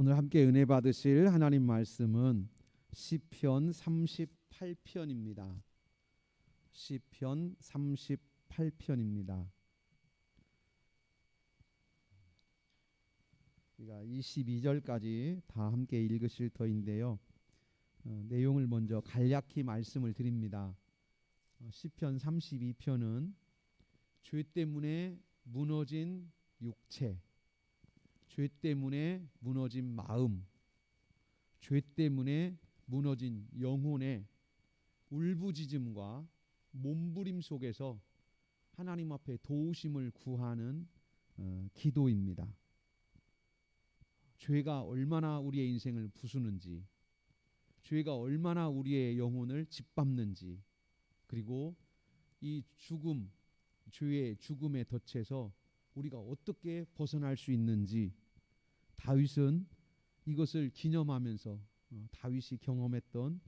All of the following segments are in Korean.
오늘 함께 은혜 받으실 하나님 말씀은 시편 38편입니다. 시편 38편입니다. 우리가 22절까지 다 함께 읽으실 터인데요. 내용을 먼저 간략히 말씀을 드립니다. 시편 32편은 죄 때문에 무너진 육체, 죄 때문에 무너진 마음, 죄 때문에 무너진 영혼의 울부짖음과 몸부림 속에서 하나님 앞에 도우심을 구하는 기도입니다. 죄가 얼마나 우리의 인생을 부수는지, 죄가 얼마나 우리의 영혼을 짓밟는지, 그리고 이 죽음, 죄의 죽음의 덫에서 우리가 어떻게 벗어날 수 있는지, 다윗은 이것을 기념하면서 다윗이 경험했던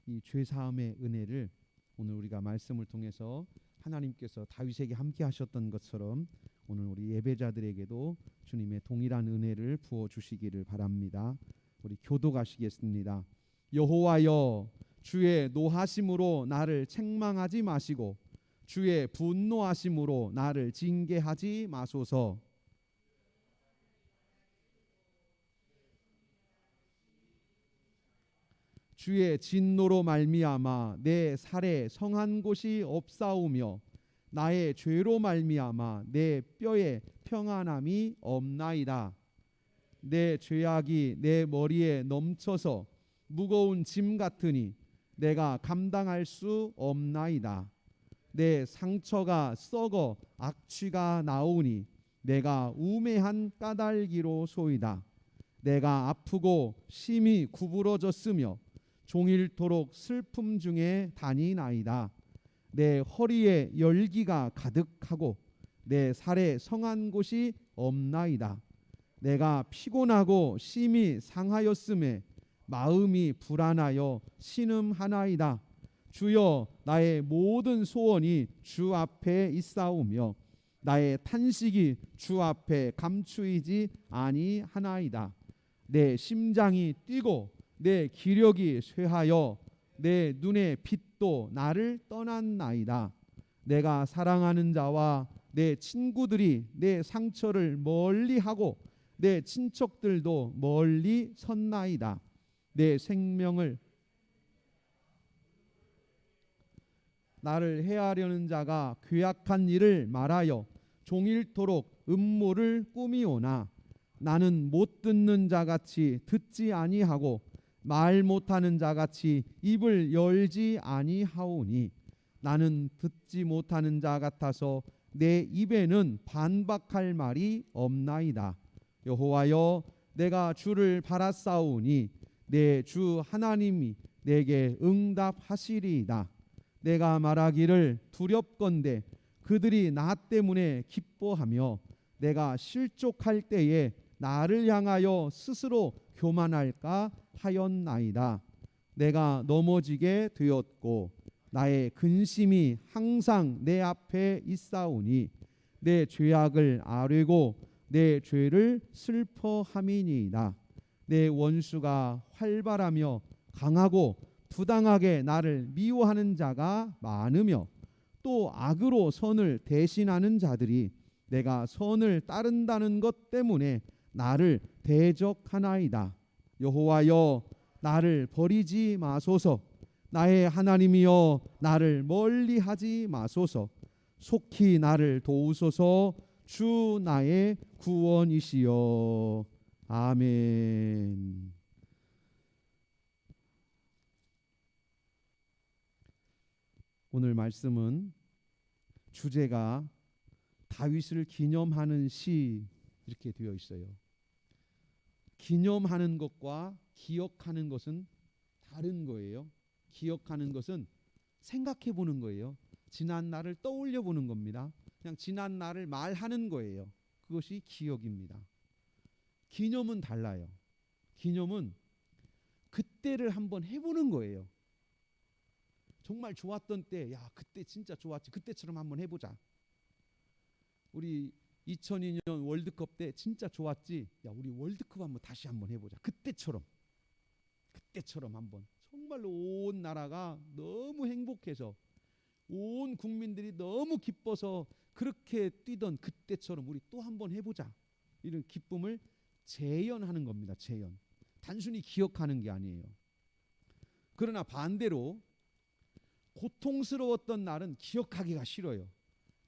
이 죄사함의 은혜를 오늘 우리가 말씀을 통해서 하나님께서 다윗에게 함께 하셨던 것처럼 오늘 우리 예배자들에게도 주님의 동일한 은혜를 부어 주시기를 바랍니다. 우리 교독하시겠습니다. 여호와여, 주의 노하심으로 나를 책망하지 마시고 주의 분노하심으로 나를 징계하지 마소서. 주의 진노로 말미암아 내 살에 성한 곳이 없사오며 나의 죄로 말미암아 내 뼈에 평안함이 없나이다. 내 죄악이 내 머리에 넘쳐서 무거운 짐 같으니 내가 감당할 수 없나이다. 내 상처가 썩어 악취가 나오니 내가 우매한 까닭이로 소이다. 내가 아프고 심히 구부러졌으며 종일토록 슬픔 중에 다니나이다. 내 허리에 열기가 가득하고 내 살에 성한 곳이 없나이다. 내가 피곤하고 심히 상하였음에 마음이 불안하여 신음하나이다. 주여, 나의 모든 소원이 주 앞에 있사오며 나의 탄식이 주 앞에 감추이지 아니하나이다. 내 심장이 뛰고 내 기력이 쇠하여 내 눈의 빛도 나를 떠났나이다. 내가 사랑하는 자와 내 친구들이 내 상처를 멀리하고 내 친척들도 멀리 섰나이다. 내 생명을 나를 해하려는 자가 괴악한 일을 말하여 종일토록 음모를 꾸미오나 나는 못 듣는 자같이 듣지 아니하고 말 못하는 자같이 입을 열지 아니하오니 나는 듣지 못하는 자 같아서 내 입에는 반박할 말이 없나이다. 여호와여, 내가 주를 바라싸우니 내 주 하나님이 내게 응답하시리이다. 내가 말하기를 두렵건대 그들이 나 때문에 기뻐하며 내가 실족할 때에 나를 향하여 스스로 교만할까 하였나이다. 내가 넘어지게 되었고 나의 근심이 항상 내 앞에 있사오니 내 죄악을 아뢰고 내 죄를 슬퍼함이니이다. 내 원수가 활발하며 강하고 부당하게 나를 미워하는 자가 많으며 또 악으로 선을 대신하는 자들이 내가 선을 따른다는 것 때문에 나를 대적하나이다. 여호와여, 나를 버리지 마소서. 나의 하나님이여, 나를 멀리하지 마소서. 속히 나를 도우소서. 주 나의 구원이시여. 아멘. 오늘 말씀은 주제가 다윗을 기념하는 시 이렇게 되어 있어요. 기념하는 것과 기억하는 것은 다른 거예요. 기억하는 것은 생각해 보는 거예요. 지난 날을 떠올려 보는 겁니다. 그냥 지난 날을 말하는 거예요. 그것이 기억입니다. 기념은 달라요. 기념은 그때를 한번 해보는 거예요. 정말 좋았던 때, 야, 그때 진짜 좋았지. 그때처럼 한번 해보자. 우리 2002년 월드컵 때 진짜 좋았지. 야, 우리 월드컵 한번 다시 한번 해보자. 그때처럼 한번 정말로 온 나라가 너무 행복해서 온 국민들이 너무 기뻐서 그렇게 뛰던 그때처럼 우리 또 한번 해보자. 이런 기쁨을 재현하는 겁니다. 재현. 단순히 기억하는 게 아니에요. 그러나 반대로 고통스러웠던 날은 기억하기가 싫어요.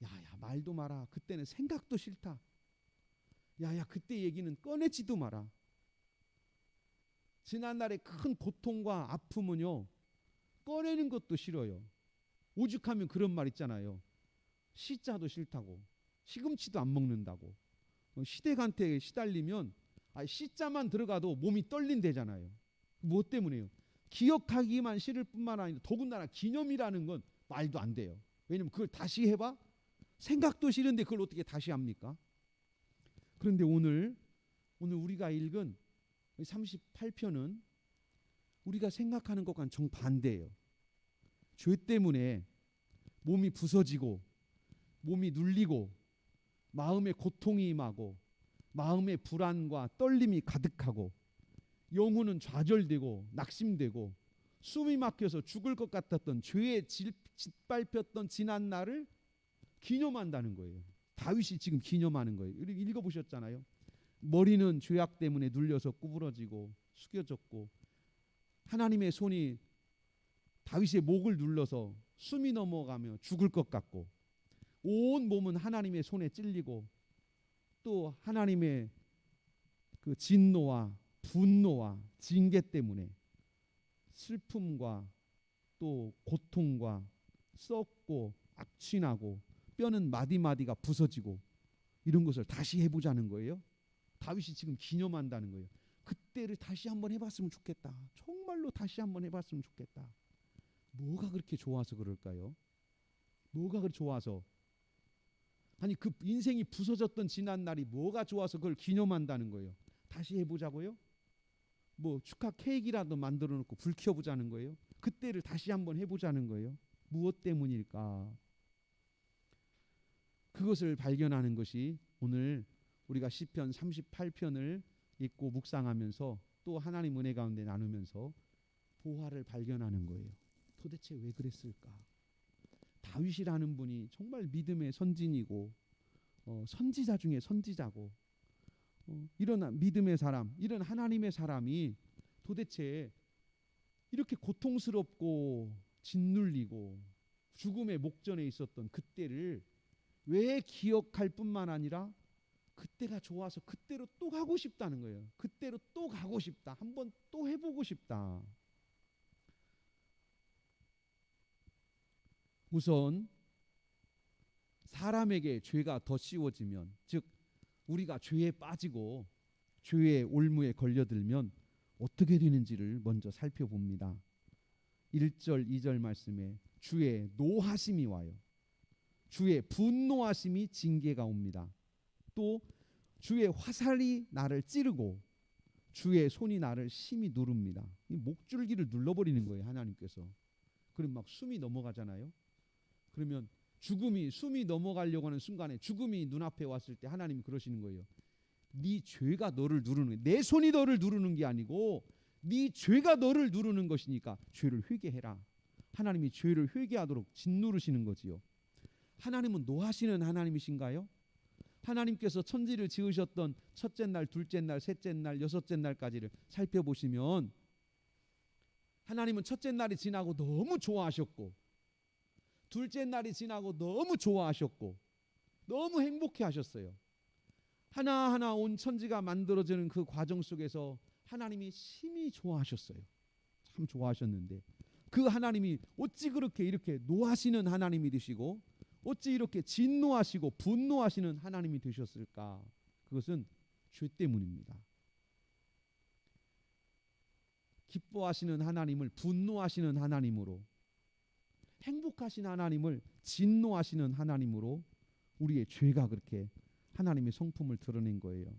야야, 말도 마라. 그때는 생각도 싫다. 야야, 그때 얘기는 꺼내지도 마라. 지난날의 큰 고통과 아픔은요, 꺼내는 것도 싫어요. 오죽하면 그런 말 있잖아요. 시자도 싫다고, 시금치도 안 먹는다고. 시댁한테 시달리면 시자만 들어가도 몸이 떨린대잖아요. 뭐 때문에요? 기억하기만 싫을 뿐만 아니라 더군다나 기념이라는 건 말도 안 돼요. 왜냐면 그걸 다시 해봐? 생각도 싫은데 그걸 어떻게 다시 합니까? 그런데 오늘 우리가 읽은 38편은 우리가 생각하는 것과는 정반대예요. 죄 때문에 몸이 부서지고 몸이 눌리고 마음에 고통이 임하고 마음에 불안과 떨림이 가득하고 영혼은 좌절되고 낙심되고 숨이 막혀서 죽을 것 같았던 죄에 짓밟혔던 지난 날을 기념한다는 거예요. 다윗이 지금 기념하는 거예요. 읽어보셨잖아요. 머리는 죄악 때문에 눌려서 구부러지고 숙여졌고 하나님의 손이 다윗의 목을 눌러서 숨이 넘어가며 죽을 것 같고 온 몸은 하나님의 손에 찔리고 또 하나님의 그 진노와 분노와 징계 때문에 슬픔과 또 고통과 썩고 악취나고 뼈는 마디마디가 부서지고 이런 것을 다시 해보자는 거예요. 다윗이 지금 기념한다는 거예요. 그때를 다시 한번 해봤으면 좋겠다. 정말로 다시 한번 해봤으면 좋겠다. 뭐가 그렇게 좋아서 그럴까요? 뭐가 그렇게 좋아서? 아니 그 인생이 부서졌던 지난 날이 뭐가 좋아서 그걸 기념한다는 거예요. 다시 해보자고요? 뭐 축하 케이크라도 만들어 놓고 불 켜보자는 거예요? 그때를 다시 한번 해보자는 거예요? 무엇 때문일까? 그것을 발견하는 것이 오늘 우리가 시편 38편을 읽고 묵상하면서 또 하나님 은혜 가운데 나누면서 보화를 발견하는 거예요. 도대체 왜 그랬을까? 다윗이라는 분이 정말 믿음의 선진이고 선지자 중에 선지자고 이런 믿음의 사람, 이런 하나님의 사람이 도대체 이렇게 고통스럽고 짓눌리고 죽음의 목전에 있었던 그때를 왜 기억할 뿐만 아니라 그때가 좋아서 그때로 또 가고 싶다는 거예요. 그때로 또 가고 싶다. 한번 또 해보고 싶다. 우선 사람에게 죄가 더 씌워지면, 즉 우리가 죄에 빠지고 죄의 올무에 걸려들면 어떻게 되는지를 먼저 살펴봅니다. 1절 2절 말씀에 주의 노하심이 와요. 주의 분노하심이 징계가 옵니다. 또 주의 화살이 나를 찌르고 주의 손이 나를 심히 누릅니다. 이 목줄기를 눌러버리는 거예요. 하나님께서. 그럼 막 숨이 넘어가잖아요. 그러면 숨이 넘어가려고 하는 순간에 죽음이 눈앞에 왔을 때 하나님이 그러시는 거예요. 네 죄가 너를 누르는 거예요. 내 손이 너를 누르는 게 아니고 네 죄가 너를 누르는 것이니까 죄를 회개해라. 하나님이 죄를 회개하도록 짓누르시는 거지요. 하나님은 노하시는 하나님이신가요? 하나님께서 천지를 지으셨던 첫째 날, 둘째 날, 셋째 날, 여섯째 날까지를 살펴보시면 하나님은 첫째 날이 지나고 너무 좋아하셨고 둘째 날이 지나고 너무 좋아하셨고 너무 행복해 하셨어요. 하나하나 온 천지가 만들어지는 그 과정 속에서 하나님이 심히 좋아하셨어요. 참 좋아하셨는데 그 하나님이 어찌 그렇게 이렇게 노하시는 하나님이 되시고 어찌 이렇게 진노하시고 분노하시는 하나님이 되셨을까? 그것은 죄 때문입니다. 기뻐하시는 하나님을 분노하시는 하나님으로, 행복하신 하나님을 진노하시는 하나님으로 우리의 죄가 그렇게 하나님의 성품을 드러낸 거예요.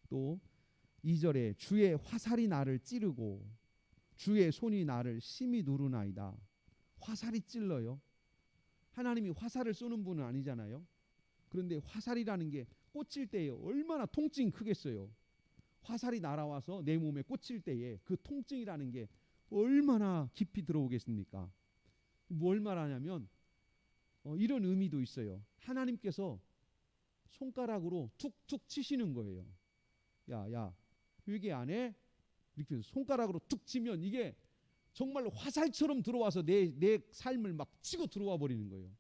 또 2절에 주의 화살이 나를 찌르고 주의 손이 나를 심히 누르나이다. 화살이 찔러요. 하나님이 화살을 쏘는 분은 아니잖아요. 그런데 화살이라는 게 꽂힐 때에 얼마나 통증이 크겠어요. 화살이 날아와서 내 몸에 꽂힐 때에 그 통증이라는 게 얼마나 깊이 들어오겠습니까? 뭘 말하냐면 이런 의미도 있어요. 하나님께서 손가락으로 툭툭 치시는 거예요. 야, 회개 안 해? 이렇게 손가락으로 툭 치면 이게 정말로 화살처럼 들어와서 내 삶을 막 치고 들어와 버리는 거예요.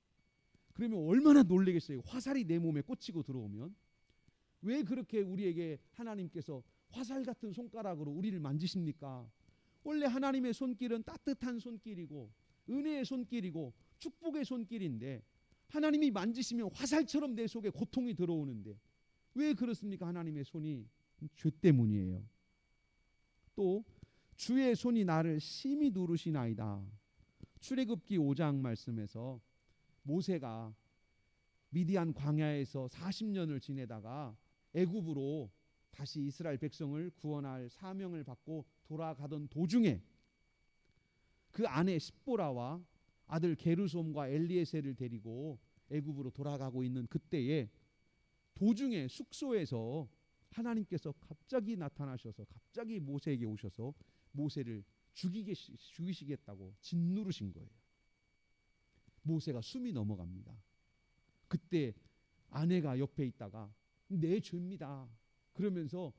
그러면 얼마나 놀라겠어요. 화살이 내 몸에 꽂히고 들어오면. 왜 그렇게 우리에게 하나님께서 화살 같은 손가락으로 우리를 만지십니까? 원래 하나님의 손길은 따뜻한 손길이고 은혜의 손길이고 축복의 손길인데 하나님이 만지시면 화살처럼 내 속에 고통이 들어오는데 왜 그렇습니까? 하나님의 손이 죄 때문이에요. 또 주의 손이 나를 심히 누르시나이다. 출애굽기 5장 말씀에서 모세가 미디안 광야에서 40년을 지내다가 애굽으로 다시 이스라엘 백성을 구원할 사명을 받고 돌아가던 도중에 그 아내 십보라와 아들 게르솜과 엘리에셀을 데리고 애굽으로 돌아가고 있는 그때에 도중에 숙소에서 하나님께서 갑자기 나타나셔서 갑자기 모세에게 오셔서 모세를 죽이시겠다고 짓누르신 거예요. 모세가 숨이 넘어갑니다. 그때 아내가 옆에 있다가 내 죄입니다. 그러면서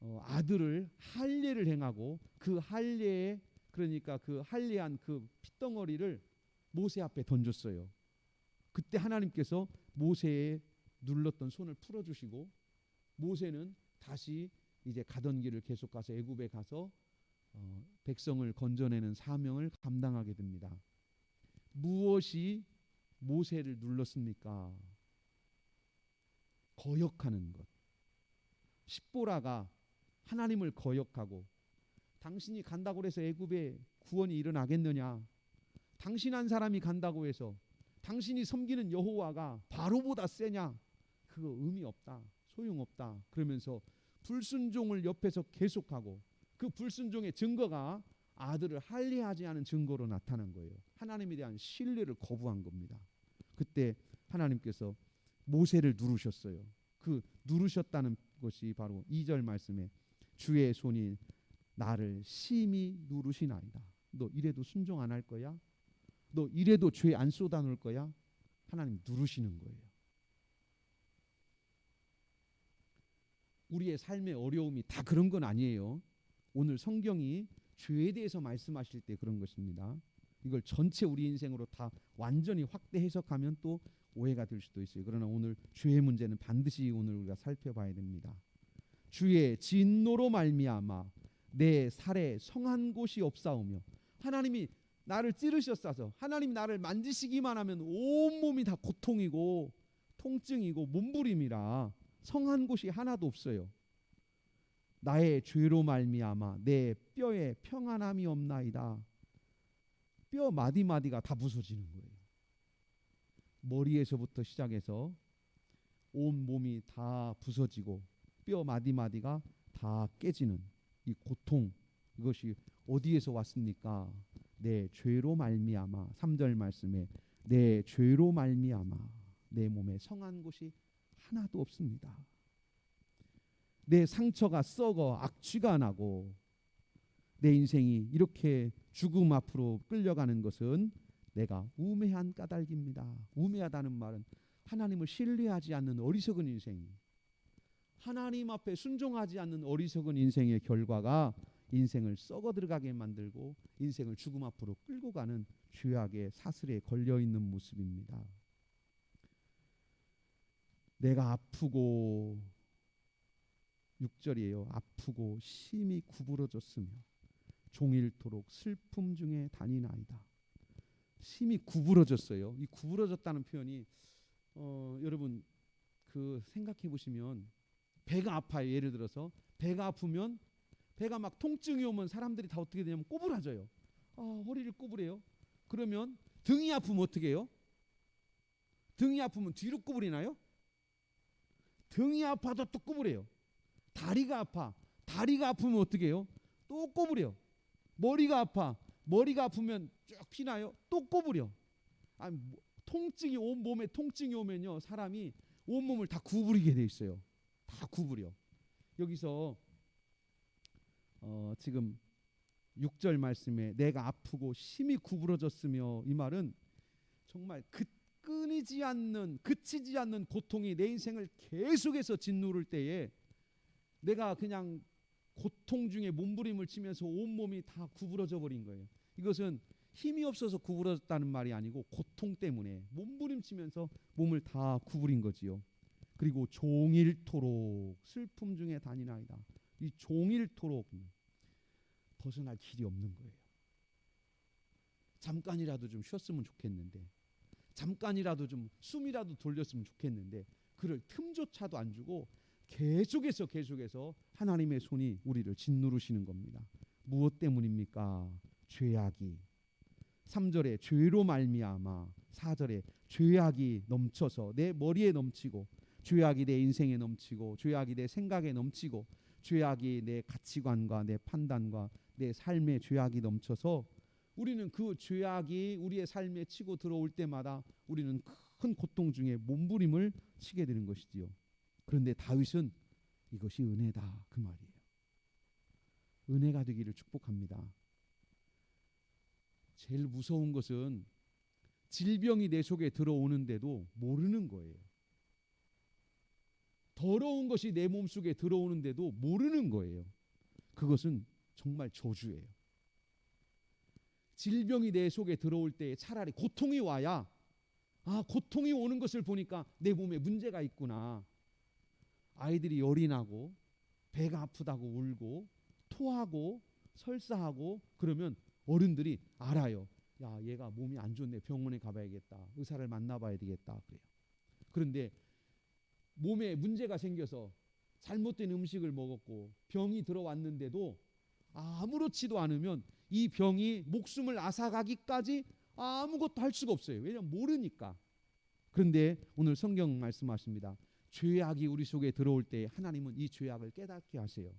아들을 할례를 행하고 그 할례에 그러니까 그 할례한 그 핏덩어리를 모세 앞에 던졌어요. 그때 하나님께서 모세의 눌렀던 손을 풀어주시고 모세는 다시 이제 가던 길을 계속 가서 애굽에 가서 백성을 건져내는 사명을 감당하게 됩니다. 무엇이 모세를 눌렀습니까? 거역하는 것. 십보라가 하나님을 거역하고 당신이 간다고 해서 애굽에 구원이 일어나겠느냐? 당신 한 사람이 간다고 해서 당신이 섬기는 여호와가 바로보다 세냐? 그거 의미 없다. 소용없다. 그러면서 불순종을 옆에서 계속하고 그 불순종의 증거가 아들을 할례하지 않은 증거로 나타난 거예요. 하나님에 대한 신뢰를 거부한 겁니다. 그때 하나님께서 모세를 누르셨어요. 그 누르셨다는 것이 바로 2절 말씀에 주의 손이 나를 심히 누르시나이다. 너 이래도 순종 안 할 거야? 너 이래도 죄 안 쏟아놓을 거야? 하나님 누르시는 거예요. 우리의 삶의 어려움이 다 그런 건 아니에요. 오늘 성경이 죄에 대해서 말씀하실 때 그런 것입니다. 이걸 전체 우리 인생으로 다 완전히 확대 해석하면 또 오해가 될 수도 있어요. 그러나 오늘 죄의 문제는 반드시 오늘 우리가 살펴봐야 됩니다. 주의 진노로 말미암아 내 살에 성한 곳이 없사오며 하나님이 나를 찌르셨어서 하나님 나를 만지시기만 하면 온몸이 다 고통이고 통증이고 몸부림이라 성한 곳이 하나도 없어요. 나의 죄로 말미암아 내 뼈에 평안함이 없나이다. 뼈 마디마디가 다 부서지는 거예요. 머리에서부터 시작해서 온 몸이 다 부서지고 뼈 마디마디가 다 깨지는 이 고통, 이것이 어디에서 왔습니까? 내 죄로 말미암아. 3절 말씀에 내 죄로 말미암아 내 몸에 성한 곳이 하나도 없습니다. 내 상처가 썩어 악취가 나고 내 인생이 이렇게 죽음 앞으로 끌려가는 것은 내가 우매한 까닭입니다. 우매하다는 말은 하나님을 신뢰하지 않는 어리석은 인생, 하나님 앞에 순종하지 않는 어리석은 인생의 결과가 인생을 썩어 들어가게 만들고 인생을 죽음 앞으로 끌고 가는 죄악의 사슬에 걸려있는 모습입니다. 내가 아프고 6절이에요. 아프고 심히 구부러졌으며 종일토록 슬픔 중에 다니나이다. 심히 구부러졌어요. 이 구부러졌다는 표현이 여러분 그 생각해 보시면 배가 아파요. 예를 들어서 배가 아프면 배가 막 통증이 오면 사람들이 다 어떻게 되냐면 꼬부라져요. 허리를 꼬부래요. 그러면 등이 아프면 어떻게 해요? 등이 아프면 뒤로 꼬부리나요? 등이 아파도 또 꼬부래요. 다리가 아파. 다리가 아프면 어떻게 해요? 또 꼬부려. 머리가 아파. 머리가 아프면 쭉 피나요? 또 꼬부려. 통증이 온 몸에 통증이 오면요 사람이 온 몸을 다 구부리게 돼 있어요. 다 구부려. 여기서 지금 6절 말씀에 내가 아프고 심히 구부러졌으며, 이 말은 정말 끊이지 않는 그치지 않는 고통이 내 인생을 계속해서 짓누를 때에 내가 그냥 고통 중에 몸부림을 치면서 온몸이 다 구부러져 버린 거예요. 이것은 힘이 없어서 구부러졌다는 말이 아니고 고통 때문에 몸부림치면서 몸을 다 구부린 거지요. 그리고 종일토록 슬픔 중에 다니나이다. 이 종일토록 벗어날 길이 없는 거예요. 잠깐이라도 좀 쉬었으면 좋겠는데, 잠깐이라도 좀 숨이라도 돌렸으면 좋겠는데, 그럴 틈조차도 안 주고 계속해서 하나님의 손이 우리를 짓누르시는 겁니다. 무엇 때문입니까? 죄악이. 3절에 죄로 말미암아, 4절에 죄악이 넘쳐서 내 머리에 넘치고, 죄악이 내 인생에 넘치고, 죄악이 내 생각에 넘치고, 죄악이 내 가치관과 내 판단과 내 삶에 죄악이 넘쳐서 우리는 그 죄악이 우리의 삶에 치고 들어올 때마다 우리는 큰 고통 중에 몸부림을 치게 되는 것이지요. 그런데 다윗은 이것이 은혜다 그 말이에요. 은혜가 되기를 축복합니다. 제일 무서운 것은 질병이 내 속에 들어오는데도 모르는 거예요. 더러운 것이 내 몸속에 들어오는데도 모르는 거예요. 그것은 정말 저주예요. 질병이 내 속에 들어올 때 차라리 고통이 와야, 고통이 오는 것을 보니까 내 몸에 문제가 있구나. 아이들이 열이 나고 배가 아프다고 울고 토하고 설사하고 그러면 어른들이 알아요. 야, 얘가 몸이 안 좋네. 병원에 가봐야겠다. 의사를 만나봐야 되겠다. 그래요. 그런데 몸에 문제가 생겨서 잘못된 음식을 먹었고 병이 들어왔는데도 아무렇지도 않으면 이 병이 목숨을 앗아가기까지 아무것도 할 수가 없어요. 왜냐하면 모르니까. 그런데 오늘 성경 말씀하십니다. 죄악이 우리 속에 들어올 때 하나님은 이 죄악을 깨닫게 하세요.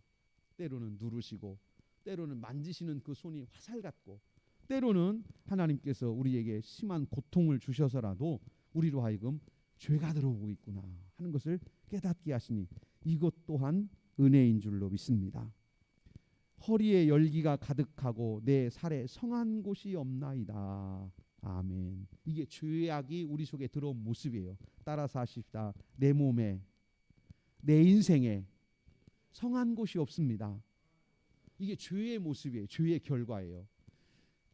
때로는 누르시고, 때로는 만지시는 그 손이 화살 같고, 때로는 하나님께서 우리에게 심한 고통을 주셔서라도 우리로 하여금 죄가 들어오고 있구나 하는 것을 깨닫게 하시니 이것 또한 은혜인 줄로 믿습니다. 허리에 열기가 가득하고 내 살에 성한 곳이 없나이다. 아멘. 이게 죄악이 우리 속에 들어온 모습이에요. 따라서 하십시다. 내 몸에, 내 인생에 성한 곳이 없습니다. 이게 죄의 모습이에요. 죄의 결과예요.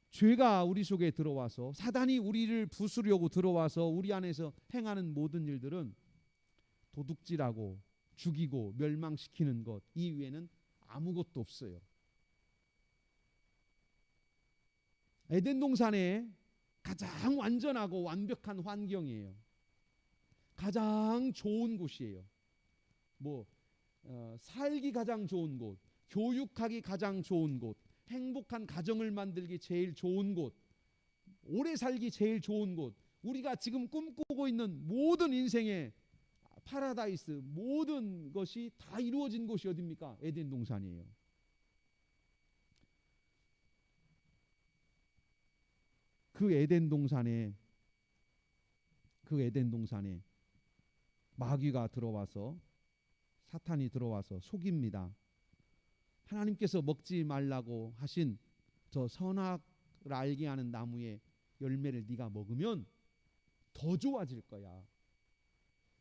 죄가 우리 속에 들어와서 사단이 우리를 부수려고 들어와서 우리 안에서 행하는 모든 일들은 도둑질하고 죽이고 멸망시키는 것 이외에는 아무것도 없어요. 에덴 동산에 가장 완전하고 완벽한 환경이에요. 가장 좋은 곳이에요. 살기 가장 좋은 곳, 교육하기 가장 좋은 곳, 행복한 가정을 만들기 제일 좋은 곳, 오래 살기 제일 좋은 곳, 우리가 지금 꿈꾸고 있는 모든 인생의 파라다이스, 모든 것이 다 이루어진 곳이 어디입니까? 에덴 동산이에요. 그 에덴 동산에 마귀가 들어와서, 사탄이 들어와서 속입니다. 하나님께서 먹지 말라고 하신 저 선악을 알게 하는 나무의 열매를 네가 먹으면 더 좋아질 거야.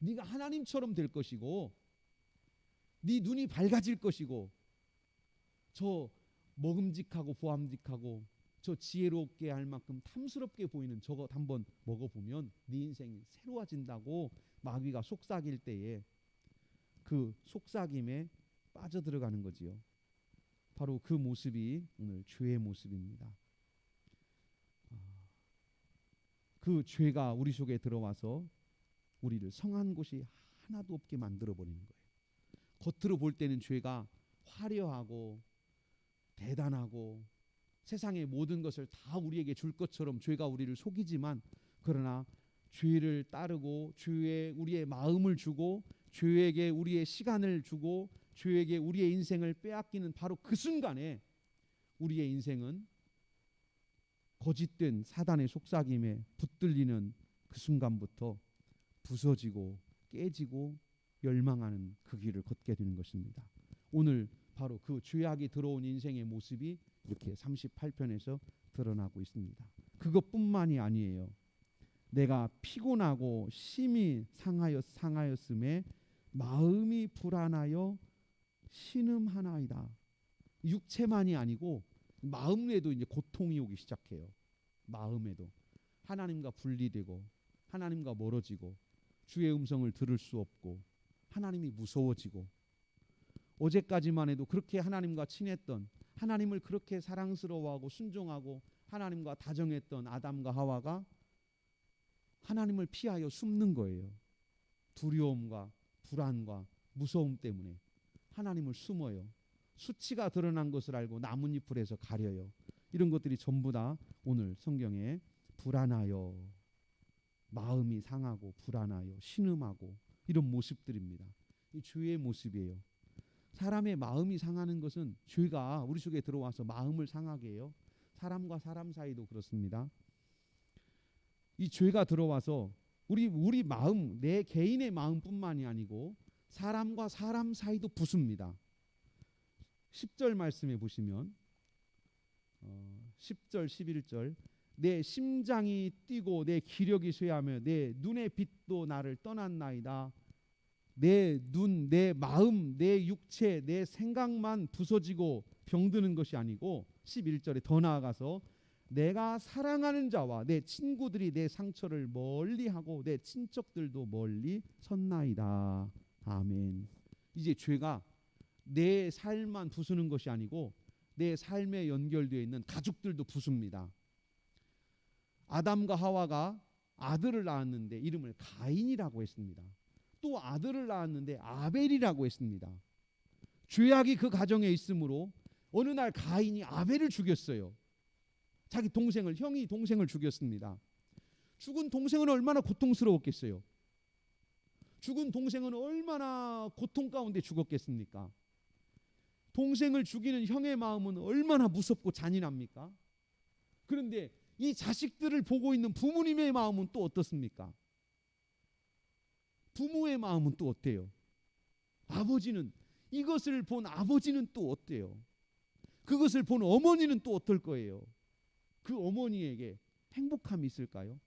네가 하나님처럼 될 것이고 네 눈이 밝아질 것이고 저 먹음직하고 보암직하고 저 지혜롭게 할 만큼 탐스럽게 보이는 저것 한번 먹어보면 네 인생이 새로워진다고 마귀가 속삭일 때에 그 속삭임에 빠져들어가는 거지요. 바로 그 모습이 오늘 죄의 모습입니다. 그 죄가 우리 속에 들어와서 우리를 성한 곳이 하나도 없게 만들어버리는 거예요. 겉으로 볼 때는 죄가 화려하고 대단하고 세상의 모든 것을 다 우리에게 줄 것처럼 죄가 우리를 속이지만, 그러나 죄를 따르고 죄에 우리의 마음을 주고 죄에게 우리의 시간을 주고 죄에게 우리의 인생을 빼앗기는 바로 그 순간에 우리의 인생은 거짓된 사단의 속삭임에 붙들리는 그 순간부터 부서지고 깨지고 멸망하는 그 길을 걷게 되는 것입니다. 오늘 바로 그 죄악이 들어온 인생의 모습이 이렇게 38편에서 드러나고 있습니다. 그것뿐만이 아니에요. 내가 피곤하고 심히 상하였음에 마음이 불안하여 신음하나이다. 육체만이 아니고 마음에도 이제 고통이 오기 시작해요. 마음에도 하나님과 분리되고 하나님과 멀어지고 주의 음성을 들을 수 없고 하나님이 무서워지고 어제까지만 해도 그렇게 하나님과 친했던 하나님을 그렇게 사랑스러워하고 순종하고 하나님과 다정했던 아담과 하와가 하나님을 피하여 숨는 거예요. 두려움과 불안과 무서움 때문에 하나님을 숨어요. 수치가 드러난 것을 알고 나뭇잎을 해서 가려요. 이런 것들이 전부 다 오늘 성경에 불안하여 마음이 상하고 불안하여 신음하고 이런 모습들입니다. 이 죄의 모습이에요. 사람의 마음이 상하는 것은 죄가 우리 속에 들어와서 마음을 상하게 해요. 사람과 사람 사이도 그렇습니다. 이 죄가 들어와서 우리 마음, 내 개인의 마음뿐만이 아니고 사람과 사람 사이도 부숩니다. 10절 말씀에 보시면 10절 11절 내 심장이 뛰고 내 기력이 쇠하며 내 눈의 빛도 나를 떠났나이다. 내 눈, 내 마음, 내 육체, 내 생각만 부서지고 병드는 것이 아니고 11절에 더 나아가서 내가 사랑하는 자와 내 친구들이 내 상처를 멀리하고 내 친척들도 멀리 섰나이다. 아멘. 이제 죄가 내 삶만 부수는 것이 아니고 내 삶에 연결되어 있는 가족들도 부숩니다. 아담과 하와가 아들을 낳았는데 이름을 가인이라고 했습니다. 또 아들을 낳았는데 아벨이라고 했습니다. 죄악이 그 가정에 있으므로 어느 날 가인이 아벨을 죽였어요. 자기 동생을, 형이 동생을 죽였습니다. 죽은 동생은 얼마나 고통스러웠겠어요. 죽은 동생은 얼마나 고통 가운데 죽었겠습니까? 동생을 죽이는 형의 마음은 얼마나 무섭고 잔인합니까? 그런데 이 자식들을 보고 있는 부모님의 마음은 또 어떻습니까? 부모의 마음은 또 어때요? 아버지는, 이것을 본 아버지는 또 어때요? 그것을 본 어머니는 또 어떨 거예요? 그 어머니에게 행복함이 있을까요?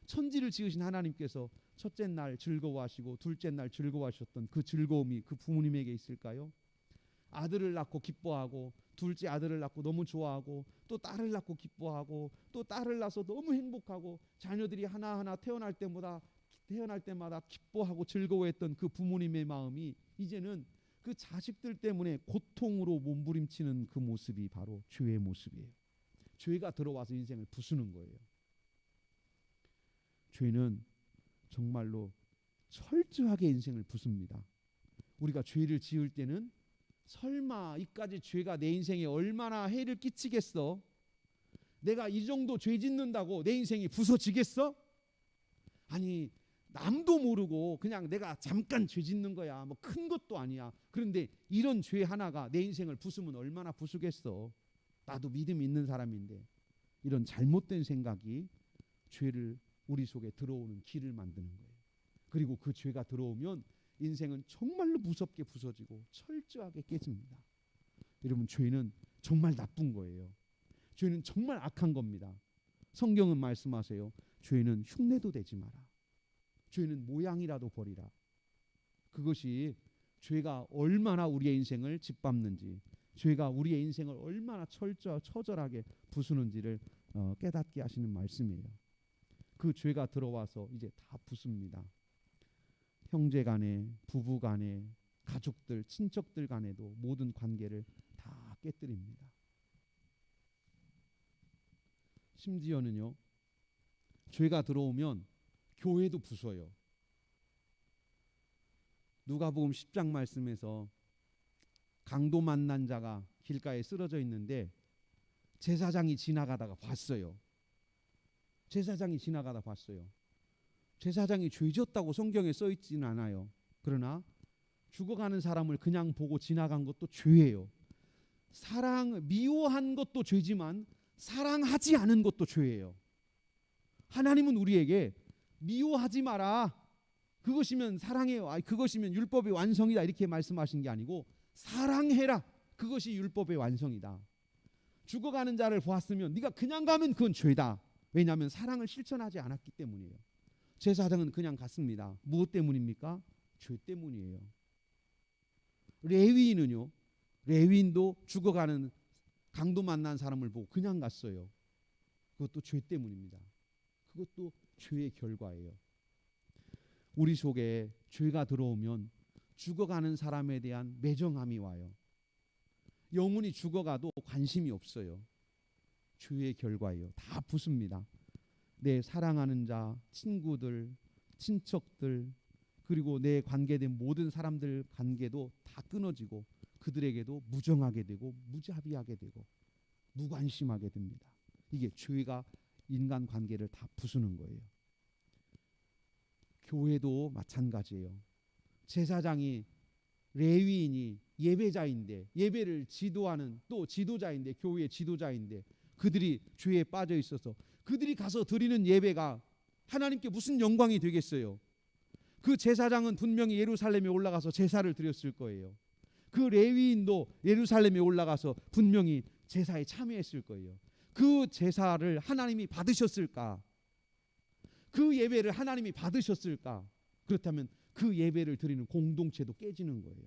천지를 지으신 하나님께서 첫째 날 즐거워하시고 둘째 날 즐거워하셨던 그 즐거움이 그 부모님에게 있을까요? 아들을 낳고 기뻐하고 둘째 아들을 낳고 너무 좋아하고 또 딸을 낳고 기뻐하고 또 딸을 낳아서 너무 행복하고 자녀들이 하나하나 태어날 때마다 기뻐하고 즐거워했던 그 부모님의 마음이 이제는 그 자식들 때문에 고통으로 몸부림치는 그 모습이 바로 죄의 모습이에요. 죄가 들어와서 인생을 부수는 거예요. 죄는 정말로 철저하게 인생을 부숩니다. 우리가 죄를 지을 때는 설마 이까지 죄가 내 인생에 얼마나 해를 끼치겠어? 내가 이 정도 죄 짓는다고 내 인생이 부서지겠어? 아니, 남도 모르고 그냥 내가 잠깐 죄 짓는 거야. 뭐 큰 것도 아니야. 그런데 이런 죄 하나가 내 인생을 부수면 얼마나 부수겠어? 나도 믿음 있는 사람인데. 이런 잘못된 생각이 죄를 우리 속에 들어오는 길을 만드는 거예요. 그리고 그 죄가 들어오면 인생은 정말로 무섭게 부서지고 철저하게 깨집니다. 여러분, 죄는 정말 나쁜 거예요. 죄는 정말 악한 겁니다. 성경은 말씀하세요. 죄는 흉내도 내지 마라. 죄는 모양이라도 버리라. 그것이 죄가 얼마나 우리의 인생을 짓밟는지, 죄가 우리의 인생을 얼마나 처절하게 부수는지를 깨닫게 하시는 말씀이에요. 그 죄가 들어와서 이제 다 부숩니다. 형제 간에, 부부 간에, 가족들, 친척들 간에도 모든 관계를 다 깨뜨립니다. 심지어는요, 죄가 들어오면 교회도 부숴요. 누가복음 10장 말씀에서 강도 만난 자가 길가에 쓰러져 있는데 제사장이 지나가다가 봤어요. 제사장이 지나가다 봤어요. 제사장이 죄 지었다고 성경에 써 있지는 않아요. 그러나 죽어가는 사람을 그냥 보고 지나간 것도 죄예요. 미워한 것도 죄지만 사랑하지 않은 것도 죄예요. 하나님은 우리에게 미워하지 마라. 그것이면 사랑해요. 그것이면 율법의 완성이다. 이렇게 말씀하신 게 아니고 사랑해라. 그것이 율법의 완성이다. 죽어가는 자를 보았으면 네가 그냥 가면 그건 죄다. 왜냐하면 사랑을 실천하지 않았기 때문이에요. 제사장은 그냥 갔습니다. 무엇 때문입니까? 죄 때문이에요. 레위인은요. 레위인도 죽어가는 강도 만난 사람을 보고 그냥 갔어요. 그것도 죄 때문입니다. 그것도 죄의 결과예요. 우리 속에 죄가 들어오면 죽어가는 사람에 대한 매정함이 와요. 영혼이 죽어가도 관심이 없어요. 죄의 결과예요. 다 부숩니다. 내 사랑하는 자, 친구들, 친척들, 그리고 내 관계된 모든 사람들 관계도 다 끊어지고 그들에게도 무정하게 되고 무자비하게 되고 무관심하게 됩니다. 이게 죄가 인간 관계를 다 부수는 거예요. 교회도 마찬가지예요. 제사장이 레위인이 예배자인데 예배를 지도하는 또 지도자인데 교회의 지도자인데 그들이 죄에 빠져 있어서 그들이 가서 드리는 예배가 하나님께 무슨 영광이 되겠어요. 그 제사장은 분명히 예루살렘에 올라가서 제사를 드렸을 거예요. 그 레위인도 예루살렘에 올라가서 분명히 제사에 참여했을 거예요. 그 제사를 하나님이 받으셨을까? 그 예배를 하나님이 받으셨을까? 그렇다면 그 예배를 드리는 공동체도 깨지는 거예요.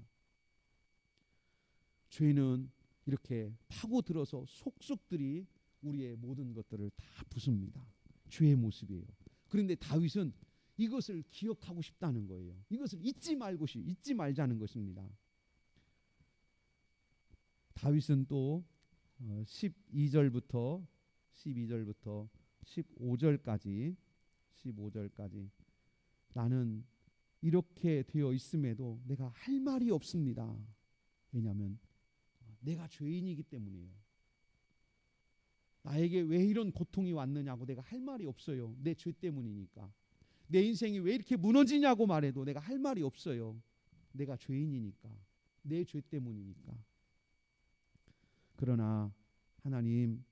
죄는 이렇게 파고들어서 속속들이 우리의 모든 것들을 다 부숩니다. 죄의 모습이에요. 그런데 다윗은 이것을 기억하고 싶다는 거예요. 이것을 잊지 말자는 것입니다. 다윗은 또 12절부터 15절까지 나는 이렇게 되어 있음에도 내가 할 말이 없습니다. 왜냐하면 내가 죄인이기 때문이에요. 나에게 왜 이런 고통이 왔느냐고 내가 할 말이 없어요. 내 죄 때문이니까. 내 인생이 왜 이렇게 무너지냐고 말해도 내가 할 말이 없어요. 내가 죄인이니까. 내 죄 때문이니까. 그러나 하나님,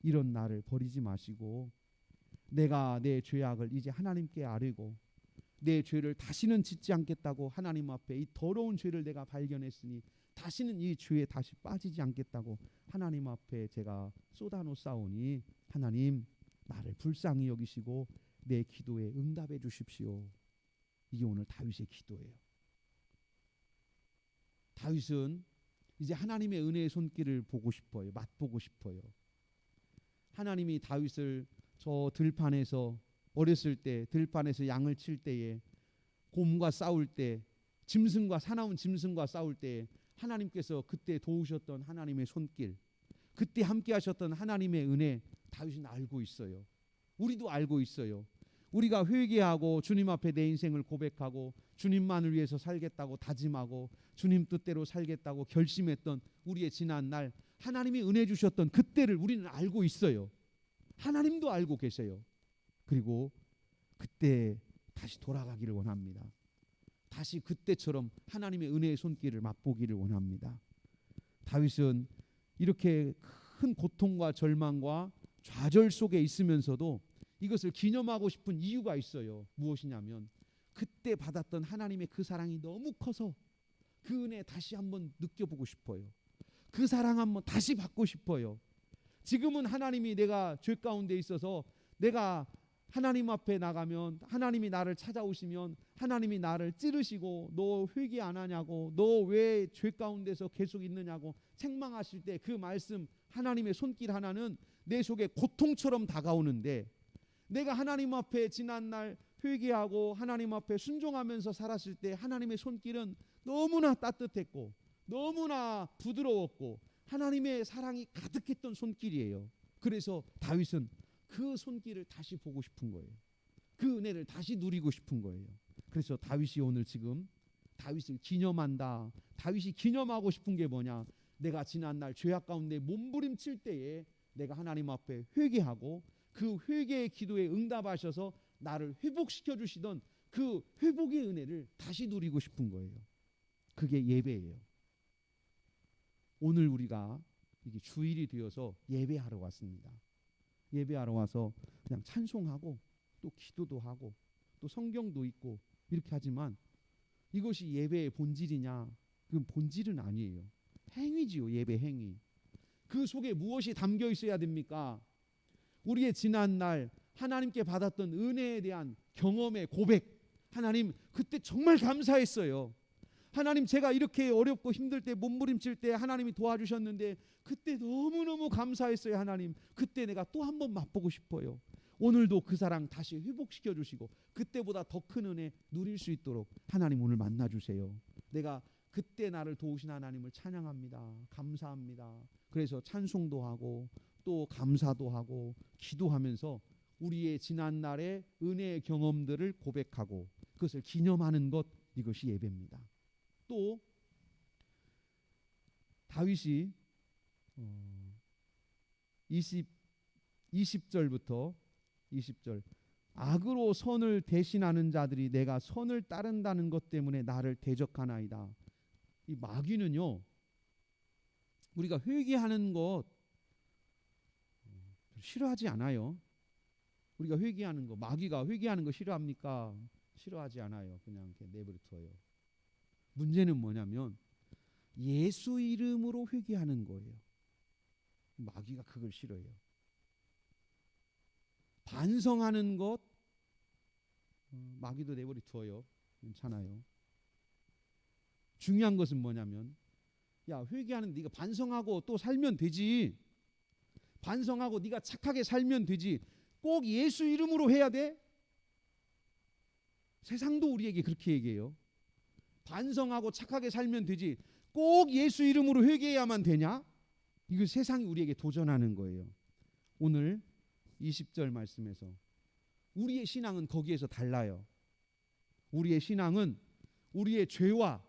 이런 나를 버리지 마시고 내가 내 죄악을 이제 하나님께 아뢰고 내 죄를 다시는 짓지 않겠다고 하나님 앞에 이 더러운 죄를 내가 발견했으니 다시는 이 죄에 다시 빠지지 않겠다고 하나님 앞에 제가 쏟아놓사오니 하나님 나를 불쌍히 여기시고 내 기도에 응답해 주십시오. 이게 오늘 다윗의 기도예요. 다윗은 이제 하나님의 은혜의 손길을 보고 싶어요. 맛보고 싶어요. 하나님이 다윗을 저 들판에서 어렸을 때 들판에서 양을 칠 때에 곰과 싸울 때 사나운 짐승과 싸울 때 하나님께서 그때 도우셨던 하나님의 손길, 그때 함께 하셨던 하나님의 은혜 다윗은 알고 있어요. 우리도 알고 있어요. 우리가 회개하고 주님 앞에 내 인생을 고백하고 주님만을 위해서 살겠다고 다짐하고 주님 뜻대로 살겠다고 결심했던 우리의 지난 날 하나님이 은혜 주셨던 그때를 우리는 알고 있어요. 하나님도 알고 계세요. 그리고 그때 다시 돌아가기를 원합니다. 다시 그때처럼 하나님의 은혜의 손길을 맛보기를 원합니다. 다윗은 이렇게 큰 고통과 절망과 좌절 속에 있으면서도 이것을 기념하고 싶은 이유가 있어요. 무엇이냐면 그때 받았던 하나님의 그 사랑이 너무 커서 그 은혜 다시 한번 느껴보고 싶어요. 그 사랑 한번 다시 받고 싶어요. 지금은 하나님이 내가 죄 가운데 있어서 내가 하나님 앞에 나가면 하나님이 나를 찾아오시면 하나님이 나를 찌르시고 너 회개 안 하냐고 너 왜 죄 가운데서 계속 있느냐고 책망하실 때 그 말씀 하나님의 손길 하나는 내 속에 고통처럼 다가오는데 내가 하나님 앞에 지난날 회개하고 하나님 앞에 순종하면서 살았을 때 하나님의 손길은 너무나 따뜻했고 너무나 부드러웠고 하나님의 사랑이 가득했던 손길이에요. 그래서 다윗은 그 손길을 다시 보고 싶은 거예요. 그 은혜를 다시 누리고 싶은 거예요. 그래서 다윗이 오늘 지금 다윗을 기념한다. 다윗이 기념하고 싶은 게 뭐냐? 내가 지난날 죄악 가운데 몸부림칠 때에 내가 하나님 앞에 회개하고 그 회개의 기도에 응답하셔서 나를 회복시켜 주시던 그 회복의 은혜를 다시 누리고 싶은 거예요. 그게 예배예요. 오늘 우리가 이게 주일이 되어서 예배하러 왔습니다. 예배하러 와서 그냥 찬송하고 또 기도도 하고 또 성경도 읽고 이렇게 하지만 이것이 예배의 본질이냐? 그건 본질은 아니에요. 행위지요. 예배 행위. 그 속에 무엇이 담겨 있어야 됩니까? 우리의 지난 날 하나님께 받았던 은혜에 대한 경험의 고백. 하나님 그때 정말 감사했어요. 하나님 제가 이렇게 어렵고 힘들 때 몸부림칠 때 하나님이 도와주셨는데 그때 너무너무 감사했어요. 하나님 그때 내가 또 한 번 맛보고 싶어요. 오늘도 그 사랑 다시 회복시켜 주시고 그때보다 더 큰 은혜 누릴 수 있도록 하나님 오늘 만나주세요. 내가 그때 나를 도우신 하나님을 찬양합니다. 감사합니다. 그래서 찬송도 하고 또 감사도 하고 기도하면서 우리의 지난날의 은혜의 경험들을 고백하고 그것을 기념하는 것, 이것이 예배입니다. 또 다윗이 20절부터 20절 악으로 선을 대신하는 자들이 내가 선을 따른다는 것 때문에 나를 대적하나이다. 이 마귀는요, 우리가 회개하는 것 싫어하지 않아요. 우리가 회개하는 거, 마귀가 회개하는 거 싫어합니까? 싫어하지 않아요. 그냥 이렇게 내버려 둬요. 문제는 뭐냐면 예수 이름으로 회개하는 거예요. 마귀가 그걸 싫어해요. 반성하는 것 마귀도 내버려 둬요. 괜찮아요. 중요한 것은 뭐냐면 야, 회개하는 네가 반성하고 또 살면 되지. 반성하고 네가 착하게 살면 되지. 꼭 예수 이름으로 해야 돼? 세상도 우리에게 그렇게 얘기해요. 반성하고 착하게 살면 되지. 꼭 예수 이름으로 회개해야만 되냐? 이거 세상이 우리에게 도전하는 거예요. 오늘 20절 말씀에서 우리의 신앙은 거기에서 달라요. 우리의 신앙은 우리의 죄와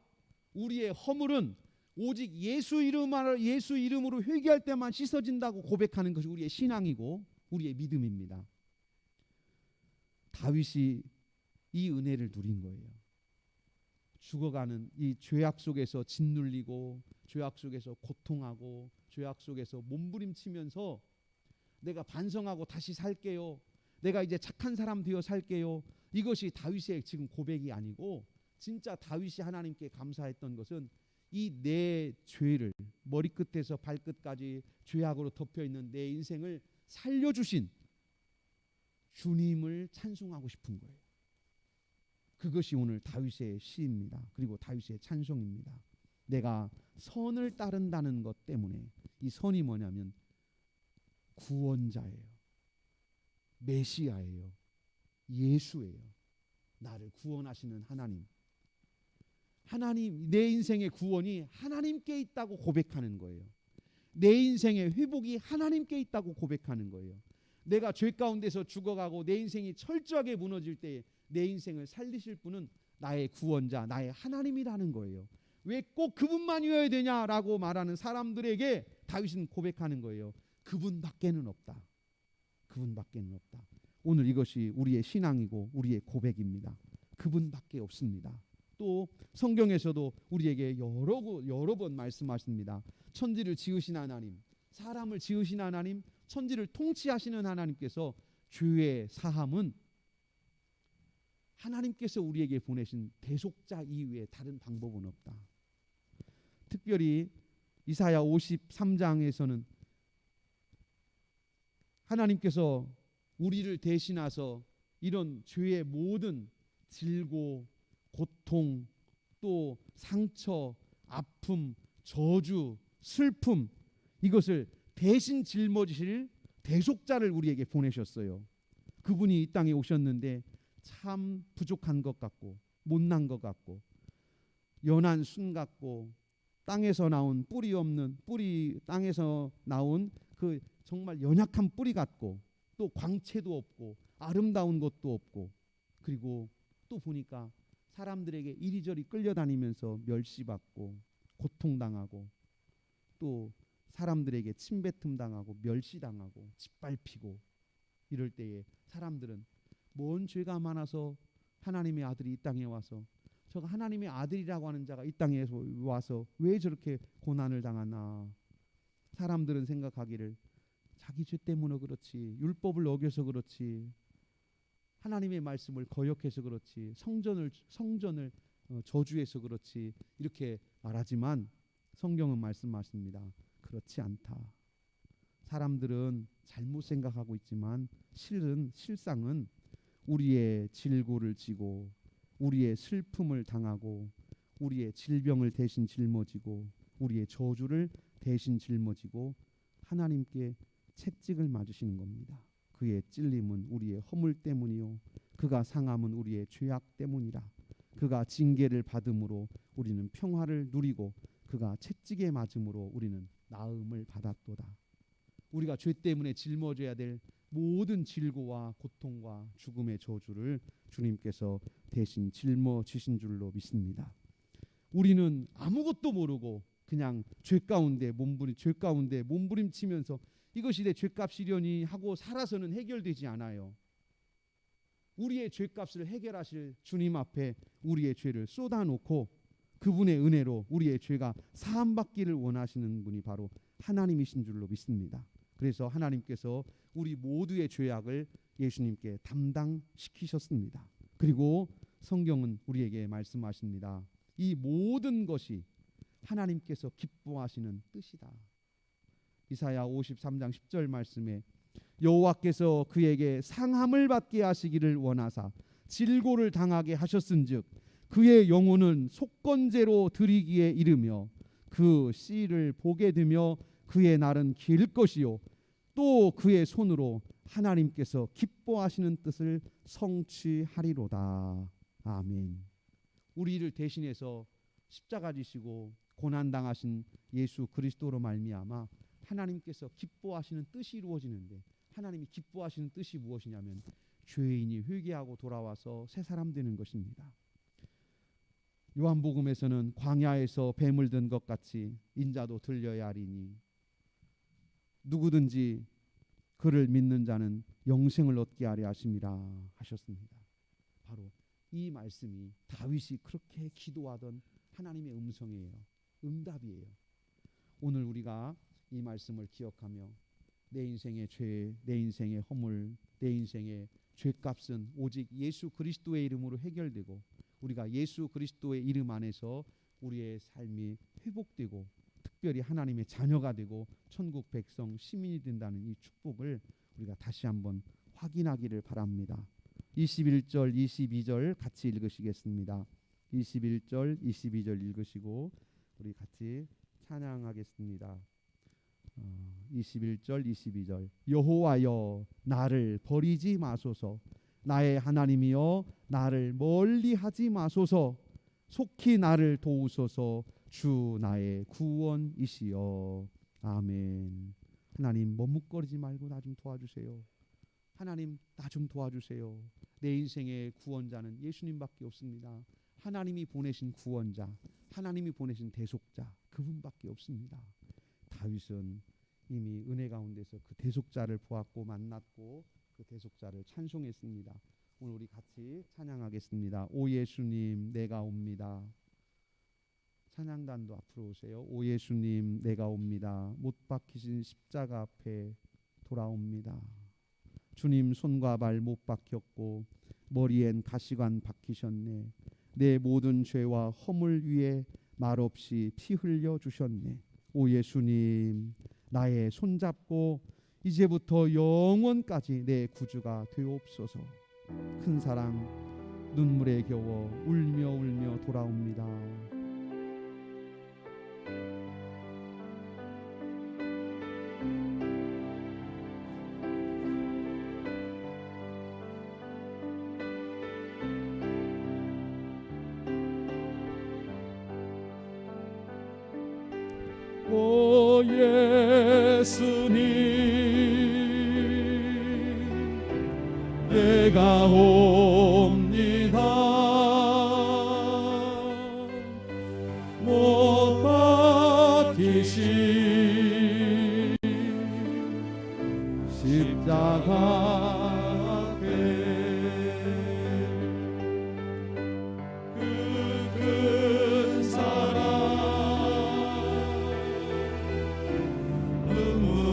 우리의 허물은 오직 예수 이름으로 회개할 때만 씻어진다고 고백하는 것이 우리의 신앙이고 우리의 믿음입니다. 다윗이 이 은혜를 누린 거예요. 죽어가는 이 죄악 속에서 짓눌리고 죄악 속에서 고통하고 죄악 속에서 몸부림치면서 내가 반성하고 다시 살게요. 내가 이제 착한 사람 되어 살게요. 이것이 다윗의 지금 고백이 아니고 진짜 다윗이 하나님께 감사했던 것은 이 내 죄를 머리끝에서 발끝까지 죄악으로 덮여있는 내 인생을 살려주신 주님을 찬송하고 싶은 거예요. 그것이 오늘 다윗의 시입니다. 그리고 다윗의 찬송입니다. 내가 선을 따른다는 것 때문에 이 선이 뭐냐면 구원자예요. 메시아예요. 예수예요. 나를 구원하시는 하나님. 하나님, 내 인생의 구원이 하나님께 있다고 고백하는 거예요. 내 인생의 회복이 하나님께 있다고 고백하는 거예요. 내가 죄 가운데서 죽어가고 내 인생이 철저하게 무너질 때 내 인생을 살리실 분은 나의 구원자, 나의 하나님이라는 거예요. 왜 꼭 그분만이어야 되냐라고 말하는 사람들에게 다윗은 고백하는 거예요. 그분밖에는 없다. 그분밖에는 없다. 오늘 이것이 우리의 신앙이고 우리의 고백입니다. 그분밖에 없습니다. 또 성경에서도 우리에게 여러 번 말씀하십니다. 천지를 지으신 하나님, 사람을 지으신 하나님, 천지를 통치하시는 하나님께서 죄의 사함은 하나님께서 우리에게 보내신 대속자 이외에 다른 방법은 없다. 특별히 이사야 53장에서는 하나님께서 우리를 대신하서 이런 죄의 모든 질고 고통 또 상처, 아픔, 저주, 슬픔 이것을 대신 짊어지실 대속자를 우리에게 보내셨어요. 그분이 이 땅에 오셨는데 참 부족한 것 같고 못난 것 같고 연한 순 같고 땅에서 나온 땅에서 나온 그 정말 연약한 뿌리 같고 또 광채도 없고 아름다운 것도 없고 그리고 또 보니까 사람들에게 이리저리 끌려다니면서 멸시받고 고통당하고 또 사람들에게 침뱉음 당하고 멸시당하고 짓밟히고 이럴 때에 사람들은 뭔 죄가 많아서 하나님의 아들이 이 땅에 와서 저가 하나님의 아들이라고 하는 자가 이 땅에 와서 왜 저렇게 고난을 당하나. 사람들은 생각하기를 자기 죄 때문에 그렇지 율법을 어겨서 그렇지 하나님의 말씀을 거역해서 그렇지, 성전을 저주해서 그렇지 이렇게 말하지만 성경은 말씀하십니다. 그렇지 않다. 사람들은 잘못 생각하고 있지만 실상은 우리의 질고를 지고 우리의 슬픔을 당하고 우리의 질병을 대신 짊어지고 우리의 저주를 대신 짊어지고 하나님께 채찍을 맞으시는 겁니다. 그의 찔림은 우리의 허물 때문이요 그가 상함은 우리의 죄악 때문이라. 그가 징계를 받음으로 우리는 평화를 누리고 그가 채찍에 맞음으로 우리는 나음을 받았도다. 우리가 죄 때문에 짊어져야 될 모든 질고와 고통과 죽음의 저주를 주님께서 대신 짊어지신 줄로 믿습니다. 우리는 아무것도 모르고 그냥 죄 가운데 몸부림치면서 이것이 내 죄값이려니 하고 살아서는 해결되지 않아요. 우리의 죄값을 해결하실 주님 앞에 우리의 죄를 쏟아놓고 그분의 은혜로 우리의 죄가 사함받기를 원하시는 분이 바로 하나님이신 줄로 믿습니다. 그래서 하나님께서 우리 모두의 죄악을 예수님께 담당시키셨습니다. 그리고 성경은 우리에게 말씀하십니다. 이 모든 것이 하나님께서 기뻐하시는 뜻이다. 이사야 53장 10절 말씀에 여호와께서 그에게 상함을 받게 하시기를 원하사 질고를 당하게 하셨은즉 그의 영혼은 속건제로 드리기에 이르며 그 씨를 보게 되며 그의 날은 길 것이요 또 그의 손으로 하나님께서 기뻐하시는 뜻을 성취하리로다. 아멘. 우리를 대신해서 십자가 지시고 고난당하신 예수 그리스도로 말미암아 하나님께서 기뻐하시는 뜻이 이루어지는데, 하나님이 기뻐하시는 뜻이 무엇이냐면 죄인이 회개하고 돌아와서 새 사람 되는 것입니다. 요한복음에서는 광야에서 뱀을 든 것 같이 인자도 들려야 하리니 누구든지 그를 믿는 자는 영생을 얻게 하려 하심이라 하셨습니다. 바로 이 말씀이 다윗이 그렇게 기도하던 하나님의 음성이에요. 응답이에요. 오늘 우리가 이 말씀을 기억하며 내 인생의 죄, 내 인생의 허물, 내 인생의 죄값은 오직 예수 그리스도의 이름으로 해결되고 우리가 예수 그리스도의 이름 안에서 우리의 삶이 회복되고 특별히 하나님의 자녀가 되고 천국 백성 시민이 된다는 이 축복을 우리가 다시 한번 확인하기를 바랍니다. 21절 22절 같이 읽으시겠습니다. 21절 22절 읽으시고 우리 같이 찬양하겠습니다. 21절 22절 여호와여 나를 버리지 마소서 나의 하나님이여 나를 멀리하지 마소서 속히 나를 도우소서 주 나의 구원이시여. 아멘. 하나님 머뭇거리지 말고 나 좀 도와주세요. 하나님 나 좀 도와주세요. 내 인생의 구원자는 예수님밖에 없습니다. 하나님이 보내신 구원자, 하나님이 보내신 대속자 그분밖에 없습니다. 다윗은 이미 은혜 가운데서 그 대속자를 보았고 만났고 그 대속자를 찬송했습니다. 오늘 우리 같이 찬양하겠습니다. 오 예수님 내가 옵니다. 찬양단도 앞으로 오세요. 오 예수님 내가 옵니다. 못 박히신 십자가 앞에 돌아옵니다. 주님 손과 발 못 박혔고 머리엔 가시관 박히셨네. 내 모든 죄와 허물 위에 말없이 피 흘려 주셨네. 오 예수님 나의 손잡고 이제부터 영원까지 내 구주가 되옵소서. 큰 사랑 눈물에 겨워 울며 돌아옵니다. 오 예수님 내가 옵니다. 못 박히신 십자가 앞에 그 큰 사랑 눈물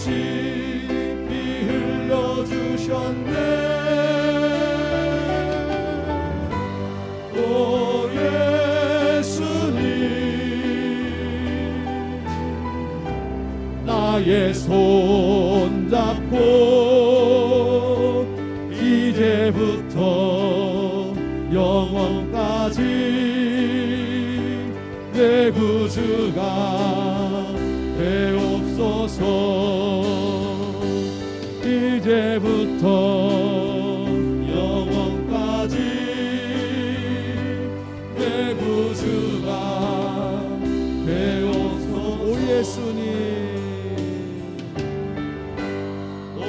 말없이 피 흘려주셨네. 오 예수님, 나의 손 잡고 이제부터 영원까지 내 구주가 되옵소서. 이제부터 영원까지 내 구주가 되옵소서. 오 예수님, 오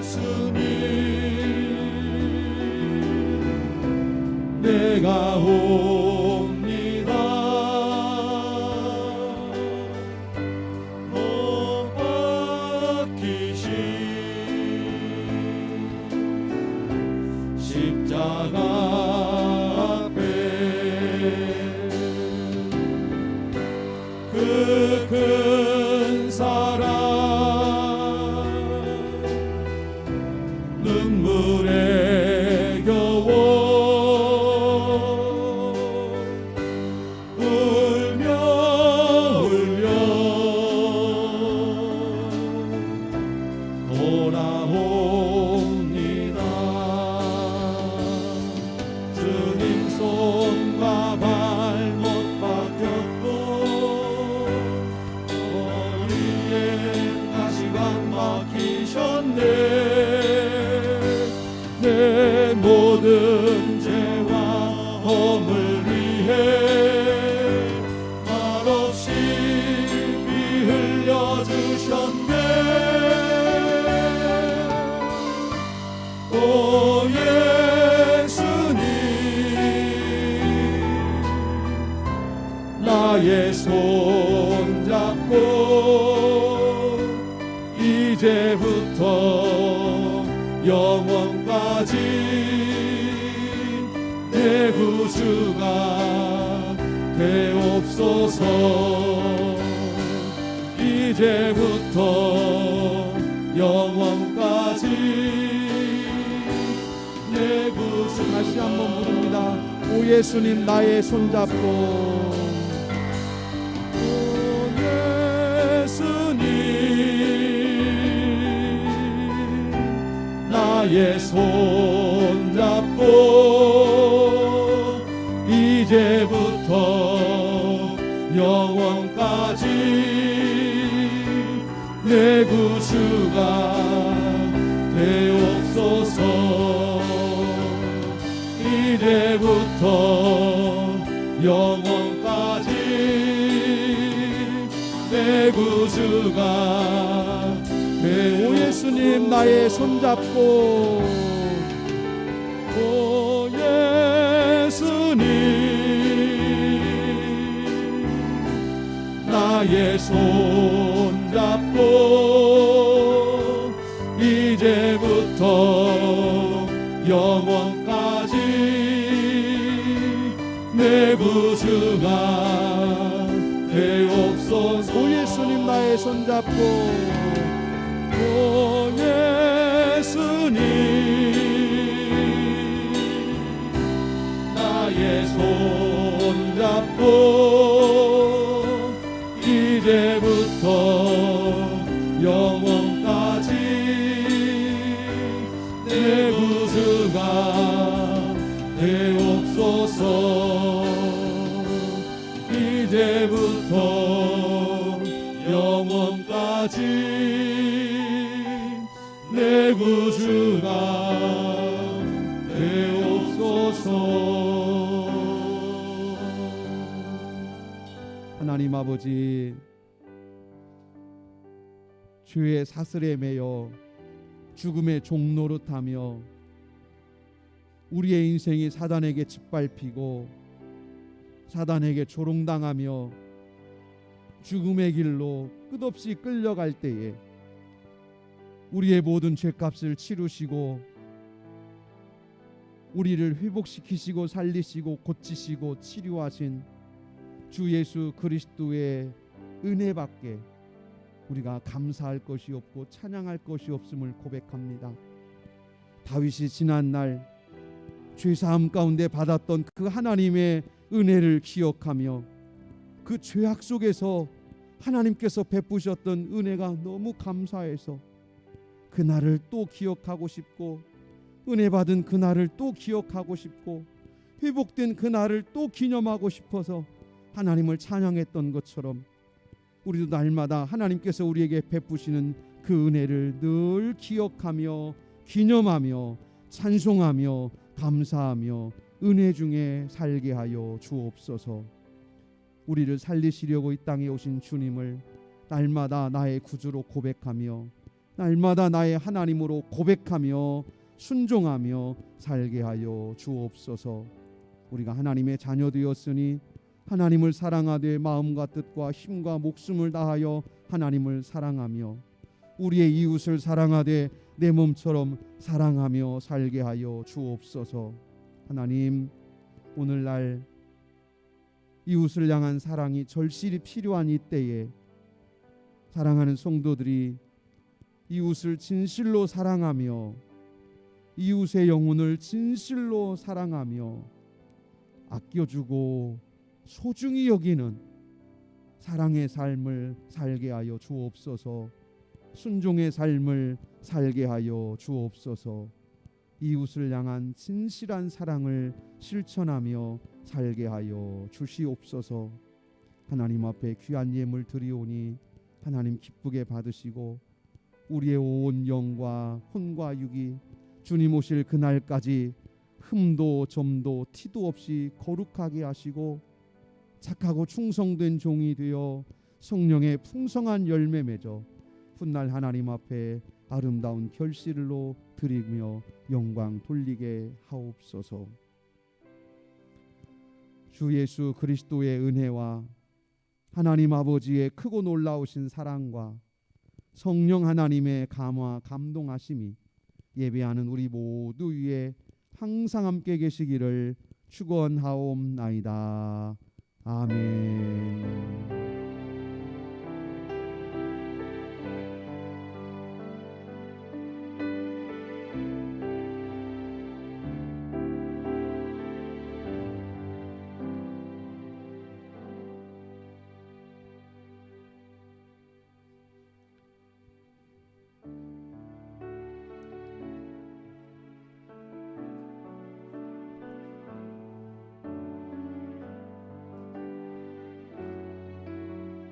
예수님, 내가 옵니다. 못 박히신 십자가 앞에 그 큰 사랑 눈물에 겨워 울며 돌아옵니다. 주님 손과 발못 박혔고 머리에 가시관 막히셨네. 내 모든 죄와 허물 위해 말없이 피 흘려주셨네. 오 예수님, 나의 손 잡고 이제부터 영원까지 내 구주가 되옵소서. 이제부터 영원까지 내 구주. 다시 한번 부릅니다. 오 예수님, 나의 손 잡고. 오 예수님, 나의 손 잡고 이제부터 영원까지 내 구주가 되옵소서. 이제부터 영원까지 내 구주가 오 예수님, 나의 손 잡고. 오 예수님, 나의 손 잡고 이제부터 영원까지 내 구주가 되옵소서. 오 예수님, 나의 손 잡고. 오 예수님, 나의 손 잡고 이제부터 영원까지 내 구주가 되옵소서. 이제부터 영원까지 내 구주가 되옵소서. 하나님 아버지, 죄의 사슬에 매여 죽음의 종노릇하며 우리의 인생이 사단에게 짓밟히고 사단에게 조롱당하며 죽음의 길로 끝없이 끌려갈 때에 우리의 모든 죄값을 치르시고 우리를 회복시키시고 살리시고 고치시고 치료하신 주 예수 그리스도의 은혜밖에 우리가 감사할 것이 없고 찬양할 것이 없음을 고백합니다. 다윗이 지난날 죄사함 가운데 받았던 그 하나님의 은혜를 기억하며 그 죄악 속에서 하나님께서 베푸셨던 은혜가 너무 감사해서 그날을 또 기억하고 싶고, 은혜 받은 그날을 또 기억하고 싶고, 회복된 그날을 또 기념하고 싶어서 하나님을 찬양했던 것처럼 우리도 날마다 하나님께서 우리에게 베푸시는 그 은혜를 늘 기억하며 기념하며 찬송하며 감사하며 은혜 중에 살게 하여 주옵소서. 우리를 살리시려고 이 땅에 오신 주님을 날마다 나의 구주로 고백하며 날마다 나의 하나님으로 고백하며 순종하며 살게 하여 주옵소서. 우리가 하나님의 자녀 되었으니 하나님을 사랑하되 마음과 뜻과 힘과 목숨을 다하여 하나님을 사랑하며 우리의 이웃을 사랑하되 내 몸처럼 사랑하며 살게 하여 주옵소서. 하나님, 오늘날 이웃을 향한 사랑이 절실히 필요한 이때에 사랑하는 성도들이 이웃을 진실로 사랑하며 이웃의 영혼을 진실로 사랑하며 아껴주고 소중히 여기는 사랑의 삶을 살게 하여 주옵소서. 순종의 삶을 살게 하여 주옵소서. 이웃을 향한 진실한 사랑을 실천하며 살게 하여 주시옵소서. 하나님 앞에 귀한 예물 드리오니 하나님 기쁘게 받으시고 우리의 온 영과 혼과 육이 주님 오실 그날까지 흠도 점도 티도 없이 거룩하게 하시고 착하고 충성된 종이 되어 성령의 풍성한 열매 맺어 훗날 하나님 앞에 아름다운 결실로 드리며 영광 돌리게 하옵소서. 주 예수 그리스도의 은혜와 하나님 아버지의 크고 놀라우신 사랑과 성령 하나님의 감화 감동하심이 예배하는 우리 모두 위에 항상 함께 계시기를 축원하옵나이다. 아멘.